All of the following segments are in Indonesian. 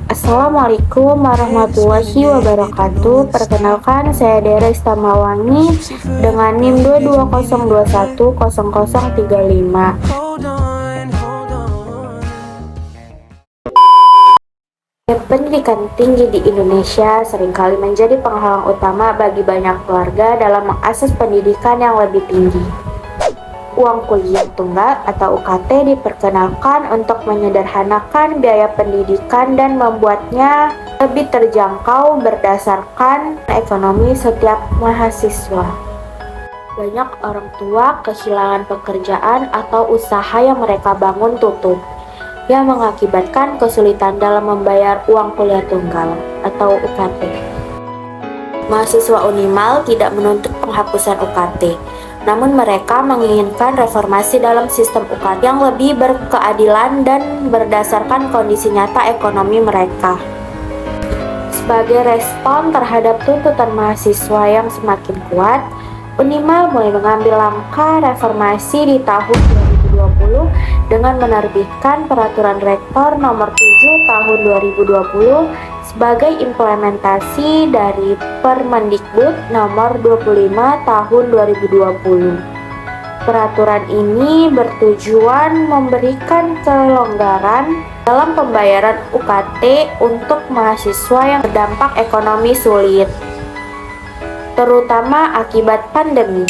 Assalamualaikum warahmatullahi wabarakatuh. Perkenalkan, saya Dera Istamawangi dengan NIM 220210035. Pendidikan tinggi di Indonesia seringkali menjadi penghalang utama bagi banyak keluarga dalam mengakses pendidikan yang lebih tinggi. Uang kuliah tunggal atau UKT diperkenalkan untuk menyederhanakan biaya pendidikan dan membuatnya lebih terjangkau berdasarkan ekonomi setiap mahasiswa. Banyak orang tua kehilangan pekerjaan atau usaha yang mereka bangun tutup, yang mengakibatkan kesulitan dalam membayar uang kuliah tunggal atau UKT. Mahasiswa Unimal tidak menuntut penghapusan UKT, namun mereka menginginkan reformasi dalam sistem UKT yang lebih berkeadilan dan berdasarkan kondisi nyata ekonomi mereka. Sebagai respon terhadap tuntutan mahasiswa yang semakin kuat, Unimal mulai mengambil langkah reformasi di tahun 2020 dengan menerbitkan Peraturan Rektor Nomor 7 Tahun 2020 sebagai implementasi dari Permendikbud Nomor 25 Tahun 2020. Peraturan ini bertujuan memberikan kelonggaran dalam pembayaran UKT untuk mahasiswa yang terdampak ekonomi sulit, terutama akibat pandemi.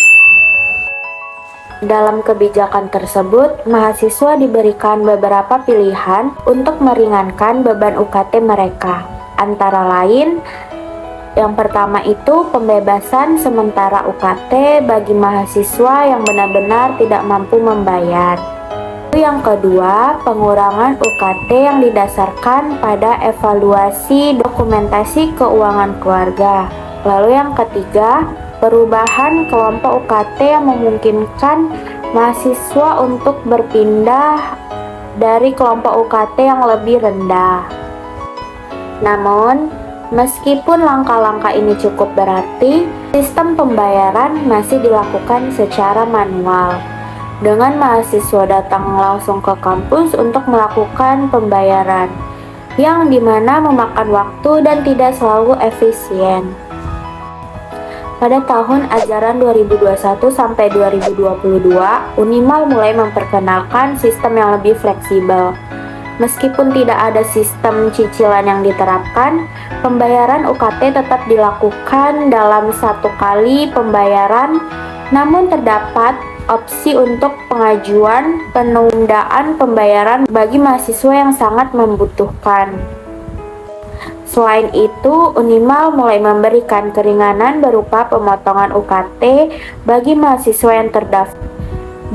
Dalam kebijakan tersebut, mahasiswa diberikan beberapa pilihan untuk meringankan beban UKT mereka. Antara lain, yang pertama itu pembebasan sementara UKT bagi mahasiswa yang benar-benar tidak mampu membayar. Yang kedua, pengurangan UKT yang didasarkan pada evaluasi dokumentasi keuangan keluarga. Lalu yang ketiga, perubahan kelompok UKT yang memungkinkan mahasiswa untuk berpindah dari kelompok UKT yang lebih rendah. Namun, meskipun langkah-langkah ini cukup berarti, sistem pembayaran masih dilakukan secara manual, dengan mahasiswa datang langsung ke kampus untuk melakukan pembayaran, yang dimana memakan waktu dan tidak selalu efisien. Pada tahun ajaran 2021 sampai 2022, Unimal mulai memperkenalkan sistem yang lebih fleksibel. Meskipun tidak ada sistem cicilan yang diterapkan, pembayaran UKT tetap dilakukan dalam satu kali pembayaran, namun terdapat opsi untuk pengajuan penundaan pembayaran bagi mahasiswa yang sangat membutuhkan. Selain itu, Unimal mulai memberikan keringanan berupa pemotongan UKT bagi mahasiswa yang terdaftar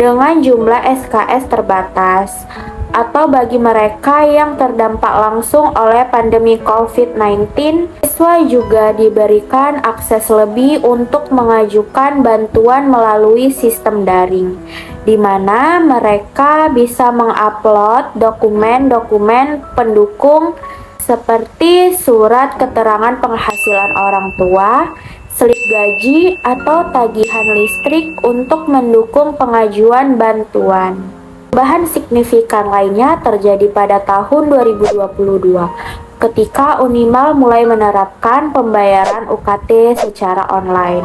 dengan jumlah SKS terbatas, atau bagi mereka yang terdampak langsung oleh pandemi COVID-19, siswa juga diberikan akses lebih untuk mengajukan bantuan melalui sistem daring, di mana mereka bisa mengupload dokumen-dokumen pendukung seperti surat keterangan penghasilan orang tua, slip gaji, atau tagihan listrik untuk mendukung pengajuan bantuan. Perubahan signifikan lainnya terjadi pada tahun 2022 ketika Unimal mulai menerapkan pembayaran UKT secara online.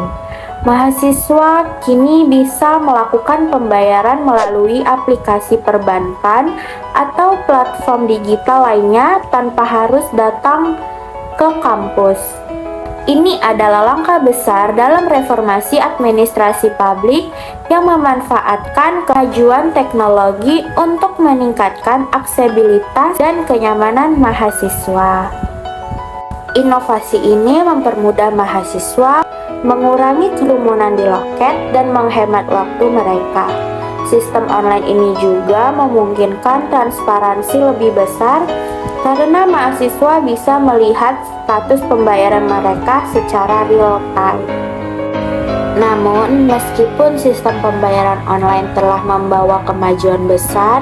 Mahasiswa kini bisa melakukan pembayaran melalui aplikasi perbankan atau platform digital lainnya tanpa harus datang ke kampus. Ini adalah langkah besar dalam reformasi administrasi publik yang memanfaatkan kemajuan teknologi untuk meningkatkan aksesibilitas dan kenyamanan mahasiswa. Inovasi ini mempermudah mahasiswa, mengurangi kerumunan di loket, dan menghemat waktu mereka. Sistem online ini juga memungkinkan transparansi lebih besar karena mahasiswa bisa melihat status pembayaran mereka secara real time. Namun, meskipun sistem pembayaran online telah membawa kemajuan besar,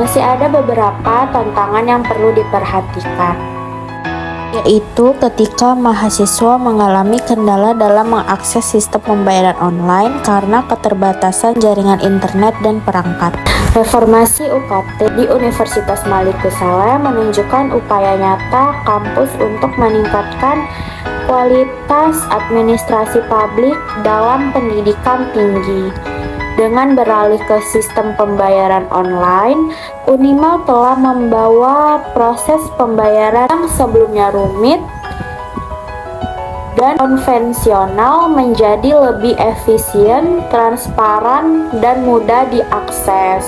masih ada beberapa tantangan yang perlu diperhatikan, yaitu ketika mahasiswa mengalami kendala dalam mengakses sistem pembayaran online karena keterbatasan jaringan internet dan perangkat. Reformasi UKT di Universitas Maliku Saleh menunjukkan upaya nyata kampus untuk meningkatkan kualitas administrasi publik dalam pendidikan tinggi. Dengan beralih ke sistem pembayaran online, Unimal telah membawa proses pembayaran yang sebelumnya rumit dan konvensional menjadi lebih efisien, transparan, dan mudah diakses.